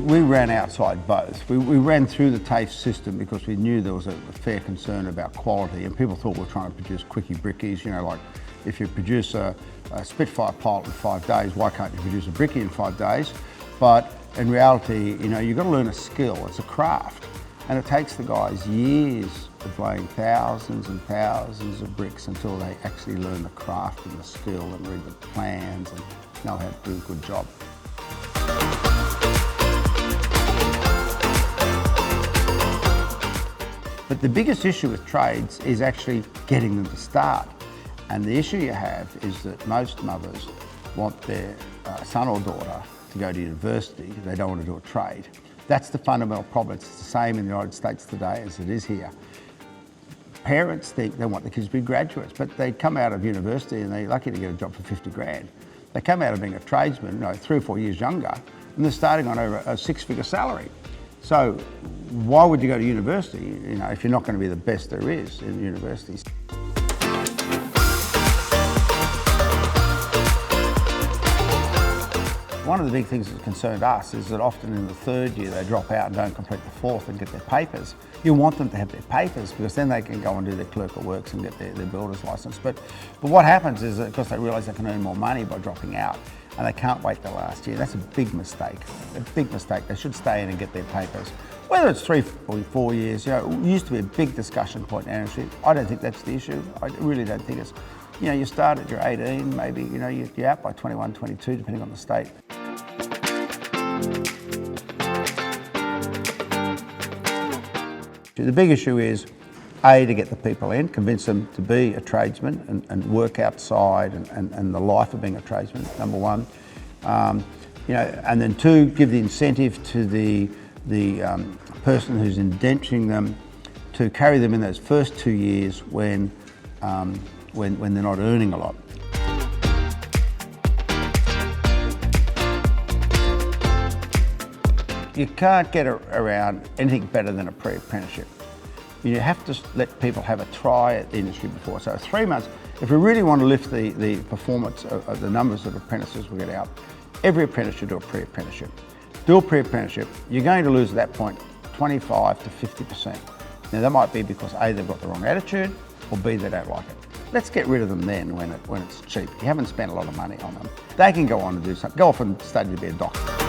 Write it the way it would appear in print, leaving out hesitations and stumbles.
we ran outside both. We ran through the TAFE system because we knew there was a fair concern about quality, and people thought we were trying to produce quickie brickies, you know, like if you produce a Spitfire pilot in 5 days, why can't you produce a brickie in 5 days? But in reality, you know, you've got to learn a skill, it's a craft. And it takes the guys years of laying thousands and thousands of bricks until they actually learn the craft and the skill and read the plans and know how to do a good job. But the biggest issue with trades is actually getting them to start. And the issue you have is that most mothers want their son or daughter to go to university. They don't want to do a trade. That's the fundamental problem. It's the same in the United States today as it is here. Parents think they want the kids to be graduates, but they come out of university and they're lucky to get a job for 50 grand. They come out of being a tradesman, you know, 3 or 4 years younger, and they're starting on over a 6-figure salary. So why would you go to university, you know, if you're not going to be the best there is in universities? One of the big things that concerned us is that often in the 3rd year they drop out and don't complete the 4th and get their papers. You want them to have their papers because then they can go and do their clerk of works and get their builder's licence. But what happens is that because they realise they can earn more money by dropping out and they can't wait the last year. That's a big mistake, a big mistake. They should stay in and get their papers. Whether it's 3 or 4 years, you know, it used to be a big discussion point in our industry. I don't think that's the issue. I really don't think it's, you know, you start at your 18, maybe, you know, you're out by 21, 22, depending on the state. The big issue is, A, to get the people in, convince them to be a tradesman and work outside and the life of being a tradesman, number one. You know, and then 2, give the incentive to the person who's indenturing them to carry them in those first 2 years when they're not earning a lot. You can't get around anything better than a pre-apprenticeship. You have to let people have a try at the industry before. So 3 months, if we really want to lift the performance of the numbers of apprentices we get out, every apprentice should do a pre-apprenticeship. Do a pre-apprenticeship, you're going to lose at that point 25 to 50%. Now that might be because A, they've got the wrong attitude, or B, they don't like it. Let's get rid of them then when it's cheap. You haven't spent a lot of money on them. They can go on and do something, go off and study to be a doctor.